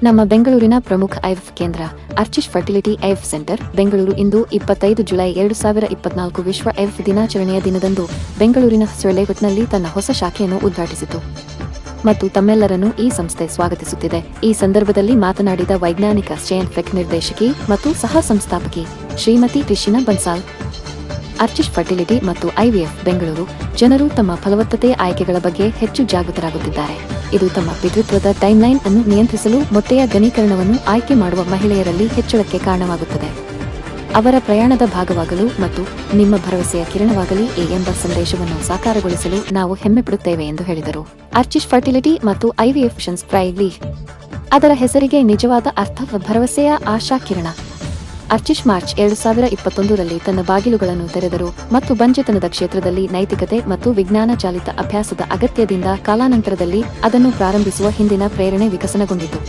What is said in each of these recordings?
ನಮ್ಮ ಬೆಂಗಳೂರಿನ ಪ್ರಮುಖ ಐವಿಎಫ್ ಕೇಂದ್ರ ಆರ್ಚಿಶ್ ಫರ್ಟಿಲಿಟಿ ಐವಿಎಫ್ ಸೆಂಟರ್ ಬೆಂಗಳೂರು ಇಂದು 25 ಜುಲೈ 2024 ವಿಶ್ವ ಐವಿಎಫ್ ದಿನಾಚರಣೆಯ ದಿನದಂದು ಬೆಂಗಳೂರಿನ ಸೊಳ್ಳೆಗುಟ್ನಲ್ಲಿ ತನ್ನ ಹೊಸ ಶಾಖೆಯನ್ನು ಉದ್ಘಾಟಿಸಿತು ಮತ್ತು ತಮ್ಮೆಲ್ಲರನ್ನು ಈ ಸಂಸ್ಥೆ ಸ್ವಾಗತಿಸುತ್ತಿದೆ. ಈ ಸಂದರ್ಭದಲ್ಲಿ ಮಾತನಾಡಿದ ವೈಜ್ಞಾನಿಕ ಸೈಂಟಿಫಿಕ್ ನಿರ್ದೇಶಕಿ ಮತ್ತು ಸಹ ಸಂಸ್ಥಾಪಕಿ ಶ್ರೀಮತಿ ರಿಷಿನಾ ಬನ್ಸಾಲ್, ಆರ್ಚಿಶ್ ಫರ್ಟಿಲಿಟಿ ಮತ್ತು ಐವಿಎಫ್ ಬೆಂಗಳೂರು ಜನರು ತಮ್ಮ ಫಲವತ್ತತೆಯ ಆಯ್ಕೆಗಳ ಬಗ್ಗೆ ಹೆಚ್ಚು ಜಾಗೃತರಾಗುತ್ತಿದ್ದಾರೆ. ಇದು ತಮ್ಮ ಪಿತೃತ್ವದ ಟೈಮ್ಲೈನ್ ಅನ್ನು ನಿಯಂತ್ರಿಸಲು ಮೊಟ್ಟೆಯ ಘನೀಕರಣವನ್ನು ಆಯ್ಕೆ ಮಾಡುವ ಮಹಿಳೆಯರಲ್ಲಿ ಹೆಚ್ಚಳಕ್ಕೆ ಕಾರಣವಾಗುತ್ತದೆ. ಅವರ ಪ್ರಯಾಣದ ಭಾಗವಾಗಲು ಮತ್ತು ನಿಮ್ಮ ಭರವಸೆಯ ಕಿರಣವಾಗಲಿ ಎಂಬ ಸಂದೇಶವನ್ನು ಸಾಕಾರಗೊಳಿಸಲು ನಾವು ಹೆಮ್ಮೆಪಡುತ್ತೇವೆ ಎಂದು ಹೇಳಿದರು. ಆರ್ಚಿಶ್ ಫರ್ಟಿಲಿಟಿ ಮತ್ತು ಐವಿಎಫ್ ಮಿಷನ್ಸ್ ಪ್ರೈಲಿ ಅದರ ಹೆಸರಿಗೆ ನಿಜವಾದ ಅರ್ಥ ಭರವಸೆಯ ಆಶಾ ಕಿರಣ. ಆರ್ಚಿಶ್ ಮಾರ್ಚ್ 2021ರಲ್ಲಿ ತನ್ನ ಬಾಗಿಲುಗಳನ್ನು ತೆರೆದರು ಮತ್ತು ಬಂಜೆತನದ ಕ್ಷೇತ್ರದಲ್ಲಿ ನೈತಿಕತೆ ಮತ್ತು ವಿಜ್ಞಾನ ಚಾಲಿತ ಅಭ್ಯಾಸದ ಅಗತ್ಯದಿಂದ ಕಾಲಾನಂತರದಲ್ಲಿ ಅದನ್ನು ಪ್ರಾರಂಭಿಸುವ ಹಿಂದಿನ ಪ್ರೇರಣೆ ವಿಕಸನಗೊಂಡಿತು.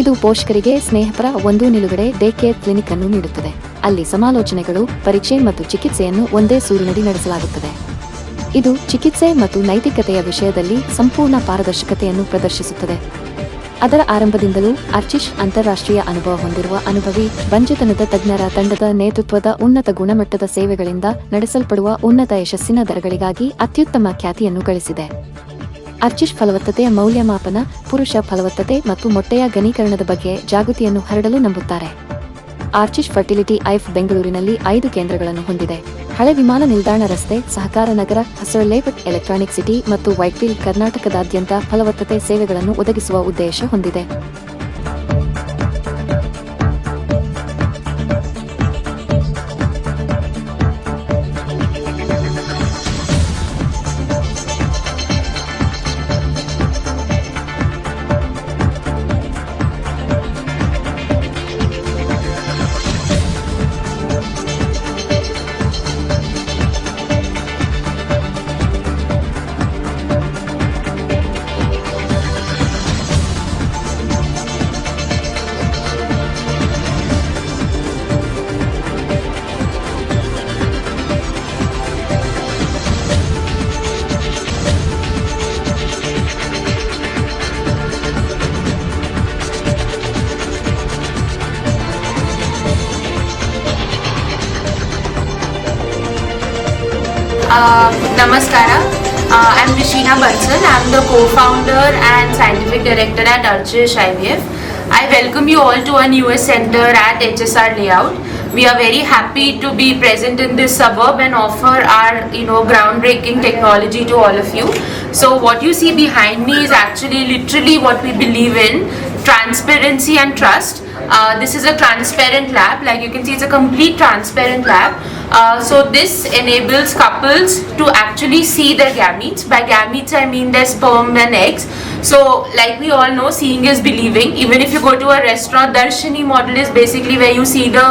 ಇದು ಪೋಷಕರಿಗೆ ಸ್ನೇಹಪರ ಒಂದು ನಿಲುಗಡೆ ಡೇ ಕೇರ್ ಕ್ಲಿನಿಕ್ ಅನ್ನು ನೀಡುತ್ತದೆ, ಅಲ್ಲಿ ಸಮಾಲೋಚನೆಗಳು, ಪರೀಕ್ಷೆ ಮತ್ತು ಚಿಕಿತ್ಸೆಯನ್ನು ಒಂದೇ ಸೂರಿನಡಿ ನಡೆಸಲಾಗುತ್ತದೆ. ಇದು ಚಿಕಿತ್ಸೆ ಮತ್ತು ನೈತಿಕತೆಯ ವಿಷಯದಲ್ಲಿ ಸಂಪೂರ್ಣ ಪಾರದರ್ಶಕತೆಯನ್ನು ಪ್ರದರ್ಶಿಸುತ್ತದೆ. ಅದರ ಆರಂಭದಿಂದಲೂ ಆರ್ಚಿಶ್ ಅಂತಾರಾಷ್ಟ್ರೀಯ ಅನುಭವ ಹೊಂದಿರುವ ಅನುಭವಿ ಬಂಜೆತನದ ತಜ್ಞರ ತಂಡದ ನೇತೃತ್ವದ ಉನ್ನತ ಗುಣಮಟ್ಟದ ಸೇವೆಗಳಿಂದ ನಡೆಸಲ್ಪಡುವ ಉನ್ನತ ಯಶಸ್ಸಿನ ದರಗಳಿಗಾಗಿ ಅತ್ಯುತ್ತಮ ಖ್ಯಾತಿಯನ್ನು ಗಳಿಸಿದೆ. ಆರ್ಚಿಶ್ ಫಲವತ್ತತೆಯ ಮೌಲ್ಯಮಾಪನ, ಪುರುಷ ಫಲವತ್ತತೆ ಮತ್ತು ಮೊಟ್ಟೆಯ ಘನೀಕರಣದ ಬಗ್ಗೆ ಜಾಗೃತಿಯನ್ನು ಹರಡಲು ನಂಬುತ್ತಾರೆ. ಆರ್ಚಿಶ್ ಫರ್ಟಿಲಿಟಿ ಐವಿಎಫ್ ಬೆಂಗಳೂರಿನಲ್ಲಿ 5 ಕೇಂದ್ರಗಳನ್ನು ಹೊಂದಿದೆ. ಹಳೆ ವಿಮಾನ ನಿಲ್ದಾಣ ರಸ್ತೆ, ಸಹಕಾರ ನಗರ, ಹಸರಲೇಔಟ್, ಎಲೆಕ್ಟ್ರಾನಿಕ್ ಸಿಟಿ ಮತ್ತು ವೈಟ್ಫೀಲ್ಡ್ ಕರ್ನಾಟಕದಾದ್ಯಂತ ಫಲವತ್ತತೆ ಸೇವೆಗಳನ್ನು ಒದಗಿಸುವ ಉದ್ದೇಶ ಹೊಂದಿದೆ. Namaskara, I'm Rishina Bansal. I'm the co-founder and scientific director at Archish IVF. I welcome you all to our newest center at HSR Layout. We are very happy to be present in this suburb and offer our groundbreaking technology to all of you. So what you see behind me is actually literally what we believe in: transparency and trust. This is a transparent lab. Like you can see, it's a complete transparent lab. So this enables couples to actually see their gametes. By gametes I mean their sperm and eggs. So like we all know, seeing is believing. Even if you go to a restaurant, Darshini model is basically where you see the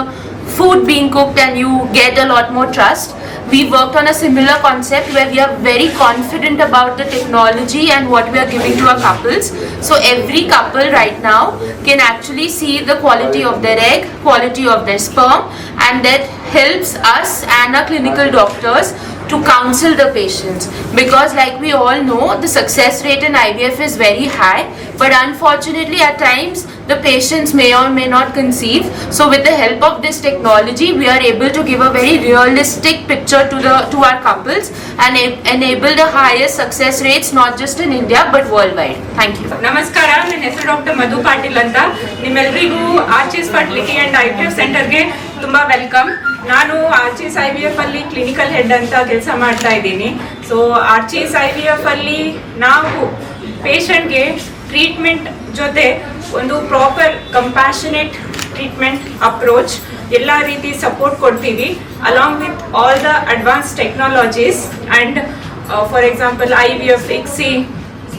food being cooked and you get a lot more trust. We worked on a similar concept where we are very confident about the technology and what we are giving to our couples. So every couple right now can actually see the quality of their egg, quality of their sperm, and that helps us and our clinical doctors to counsel the patients, because like we all know, the success rate in IVF is very high, but unfortunately at times the patients may or may not conceive. So with the help of this technology, we are able to give a very realistic picture to our couples and enable the highest success rates, not just in India but worldwide. Thank you. ನಮಸ್ಕಾರ, ನನ್ನ ಹೆಸರು doctor ಮಧು ಪಾಟೀಲ್ ಅಂತ. ನಿಮ್ಮೆಲ್ಲರಿಗೂ ಆರ್ಚಿಸ್ fertility and IVF ಸೆಂಟರ್ಗೆ ತುಂಬಾ welcome. ನಾನು ಆರ್ಚಿಸ್ IVF ಅಲ್ಲಿ clinical head ಅಂತ ಕೆಲಸ ಮಾಡ್ತಾ ಇದ್ದೀನಿ. ಸೊ ಆರ್ಚಿಸ್ IVF ಅಲ್ಲಿ ನಾವು ಪೇಷಂಟ್ಗೆ ಟ್ರೀಟ್ಮೆಂಟ್ ಜೊತೆ ಒಂದು ಪ್ರಾಪರ್ ಕಂಪ್ಯಾಷನೇಟ್ ಟ್ರೀಟ್ಮೆಂಟ್ ಅಪ್ರೋಚ್ ಎಲ್ಲ ರೀತಿ ಸಪೋರ್ಟ್ ಕೊಡ್ತೀವಿ, along with all the advance technologies and for example IVF, ICSI,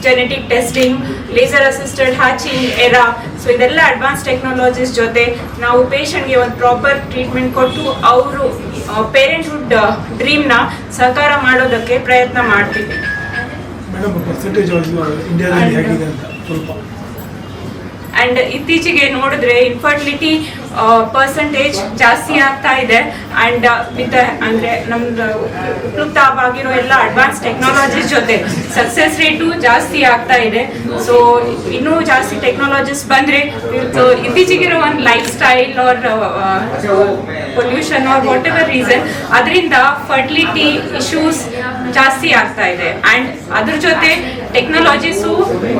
genetic testing, laser assisted hatching, era. So ಇದೆಲ್ಲ ಅಡ್ವಾನ್ಸ್ ಟೆಕ್ನಾಲಜೀಸ್ ಜೊತೆ ನಾವು ಪೇಷಂಟ್ಗೆ ಒಂದು ಪ್ರಾಪರ್ ಟ್ರೀಟ್ಮೆಂಟ್ ಕೊಟ್ಟು ಅವರು ಪೇರೆಂಟ್ಹುಡ್ ಡ್ರೀಮ್ನ ಸಹಕಾರ ಮಾಡೋದಕ್ಕೆ ಪ್ರಯತ್ನ ಮಾಡ್ತೀವಿ. ಆ್ಯಂಡ್ ಇತ್ತೀಚೆಗೆ ನೋಡಿದ್ರೆ ಇನ್ಫರ್ಟಿಲಿಟಿ ಪರ್ಸೆಂಟೇಜ್ ಜಾಸ್ತಿ ಆಗ್ತಾ ಇದೆ. ಆ್ಯಂಡ್ ವಿತ್ ಅಂದರೆ ನಮ್ದು ಉಪಯುಕ್ತವಾಗಿರೋ ಎಲ್ಲ ಅಡ್ವಾನ್ಸ್ ಟೆಕ್ನಾಲಜೀಸ್ ಜೊತೆ ಸಕ್ಸಸ್ ರೇಟು ಜಾಸ್ತಿ ಆಗ್ತಾ ಇದೆ. ಸೊ ಇನ್ನೂ ಜಾಸ್ತಿ ಟೆಕ್ನಾಲಜೀಸ್ ಬಂದರೆ ಇತ್ತೀಚೆಗಿರೋ ಒಂದು lifestyle or pollution or whatever reason ಅದರಿಂದ ಫರ್ಟಿಲಿಟಿ ಇಶ್ಯೂಸ್ ಜಾಸ್ತಿ ಆಗ್ತಾ ಇದೆ. ಆ್ಯಂಡ್ ಅದ್ರ ಜೊತೆ ಟೆಕ್ನಾಲಜೀಸು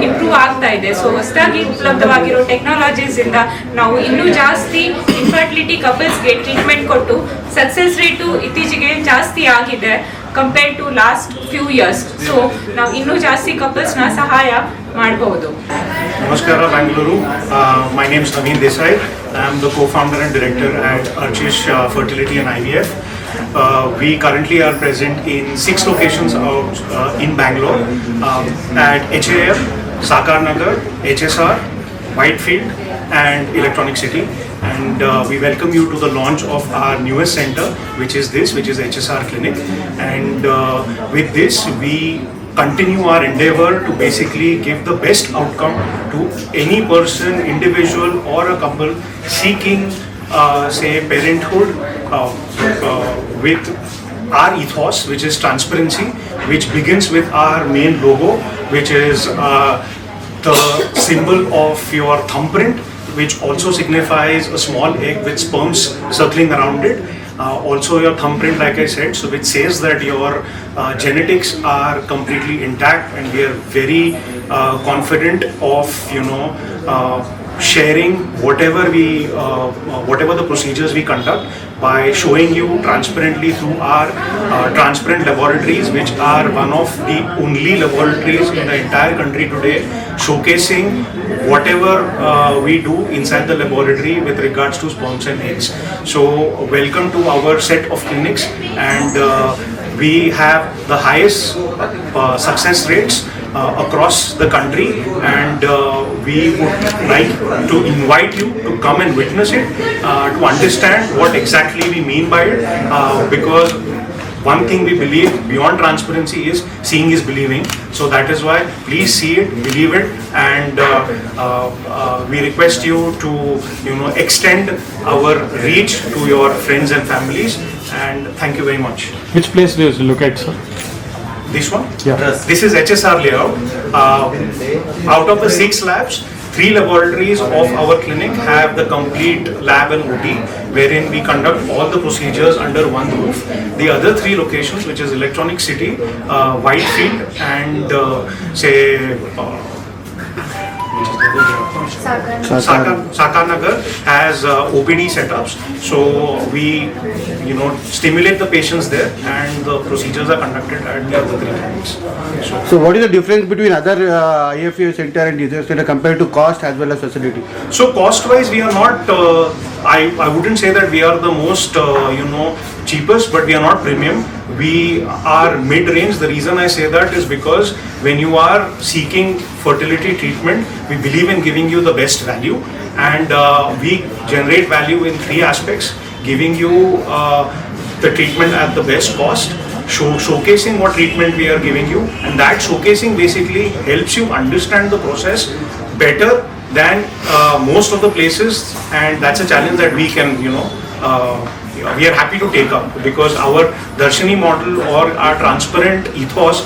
ಇಂಪ್ರೂವ್ ಆಗ್ತಾ ಇದೆ. ಸೊ ಹೊಸದಾಗಿ ಉಪಲಬ್ಧವಾಗಿರೋ ಟೆಕ್ನಾಲಜೀಸ್ ಇಂದ ನಾವು ಇನ್ನೂ ಜಾಸ್ತಿ ಇನ್ಫರ್ಟಿಲಿಟಿ ಕಪಲ್ಸ್ಗೆ ಟ್ರೀಟ್ಮೆಂಟ್ ಕೊಟ್ಟು ಸಕ್ಸಸ್ ರೇಟು ಇತ್ತೀಚೆಗೆ ಜಾಸ್ತಿ ಆಗಿದೆ compared to last few years. So ನಾವು ಇನ್ನೂ ಜಾಸ್ತಿ ಕಪಲ್ಸ್ನ ಸಹಾಯ ಮಾಡಬಹುದು. Namaskara, Bangalore. My name is Naveen Desai. I am the co-founder and director at Archish Fertility and IVF. We currently are present in 6 locations out in Bangalore at HAF, Sakar Nagar, HSR, Whitefield and Electronic City. And we welcome you to the launch of our newest center, which is HSR Clinic. And with this, we continue our endeavor to basically give the best outcome to any person, individual or a couple seeking say parenthood with our ethos, which is transparency, which begins with our main logo, which is the symbol of your thumbprint, which also signifies a small egg with sperms circling around it. Also your thumbprint, like I said, so which says that your genetics are completely intact, and we are very confident of sharing whatever the procedures we conduct by showing you transparently through our transparent laboratories, which are one of the only laboratories in the entire country today showcasing whatever we do inside the laboratory with regards to sperms and eggs. So welcome to our set of clinics, and we have the highest success rates across the country, and we would like to invite you to come and witness it, to understand what exactly we mean by it, because one thing we believe beyond transparency is seeing is believing. So that is why please see it, believe it, and we request you to extend our reach to your friends and families, and thank you very much. Which place do you look at, sir? This one? Yeah. This is HSR layout. Out of the 6 labs, 3 laboratories of our clinic have the complete lab and OT, wherein we conduct all the procedures under one roof. The other 3 locations, which is Electronic City, Whitefield, and Sakar Nagar has OPD setups. So we stimulate the patients there, and the procedures are conducted at the other 3 clinics. So what is the difference between other IFF center and this center compared to cost as well as facility? So cost wise, we are not I wouldn't say that we are the most cheapest, but we are not premium. We are mid-range. The reason I say that is because when you are seeking fertility treatment, we believe in giving you the best value, and we generate value in 3 aspects: giving you the treatment at the best cost, showcasing what treatment we are giving you, and that showcasing basically helps you understand the process better than most of the places, and that's a challenge that we can we are happy to take up, because our Darshini model or our transparent ethos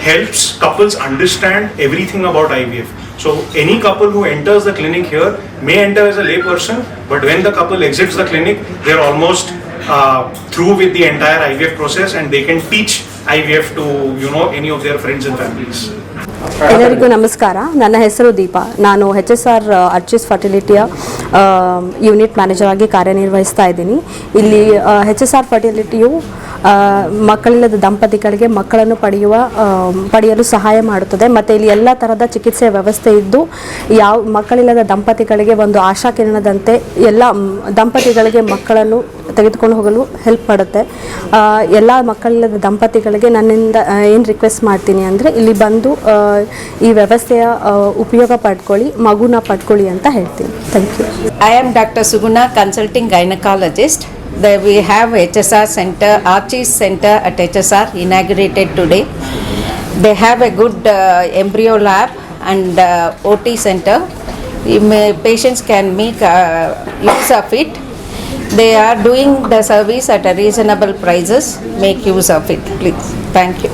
helps couples understand everything about IVF. So any couple who enters the clinic here may enter as a lay person, but when the couple exits the clinic, they are almost through with the entire IVF process, and they can teach IVF to any of their friends and families. ಎಲ್ಲರಿಗೂ ನಮಸ್ಕಾರ. ನನ್ನ ಹೆಸರು ದೀಪಾ. ನಾನು HSR ಅರ್ಚಿಸ್ ಫರ್ಟಿಲಿಟಿಯ unit manager ಆಗಿ ಕಾರ್ಯನಿರ್ವಹಿಸ್ತಾ ಇದ್ದೀನಿ. ಇಲ್ಲಿ HSR ಫರ್ಟಿಲಿಟಿಯು ಮಕ್ಕಳಿಲ್ಲದ ದಂಪತಿಗಳಿಗೆ ಮಕ್ಕಳನ್ನು ಪಡೆಯಲು ಸಹಾಯ ಮಾಡುತ್ತದೆ, ಮತ್ತು ಇಲ್ಲಿ ಎಲ್ಲ ಥರದ ಚಿಕಿತ್ಸೆಯ ವ್ಯವಸ್ಥೆ ಇದ್ದು ಮಕ್ಕಳಿಲ್ಲದ ದಂಪತಿಗಳಿಗೆ ಒಂದು ಆಶಾ ಕಿರಣದಂತೆ ಎಲ್ಲ ದಂಪತಿಗಳಿಗೆ ಮಕ್ಕಳನ್ನು ತೆಗೆದುಕೊಂಡು ಹೋಗಲು ಹೆಲ್ಪ್ ಮಾಡುತ್ತೆ. ಎಲ್ಲ ಮಕ್ಕಳಿಲ್ಲದ ದಂಪತಿಗಳಿಗೆ ನನ್ನಿಂದ ಏನು ರಿಕ್ವೆಸ್ಟ್ ಮಾಡ್ತೀನಿ ಅಂದರೆ, ಇಲ್ಲಿ ಬಂದು ಈ ವ್ಯವಸ್ಥೆಯ ಉಪಯೋಗ ಪಡ್ಕೊಳ್ಳಿ, ಮಗುನ ಪಡ್ಕೊಳ್ಳಿ ಅಂತ ಹೇಳ್ತೀನಿ. Thank you. I am Dr. Suguna, consulting gynecologist. We have HSR center, Archies center at HSR inaugurated today. They have a good embryo lab and OT center. patients can make use of it. They are doing the service at a reasonable prices. Make use of it, please. Thank you.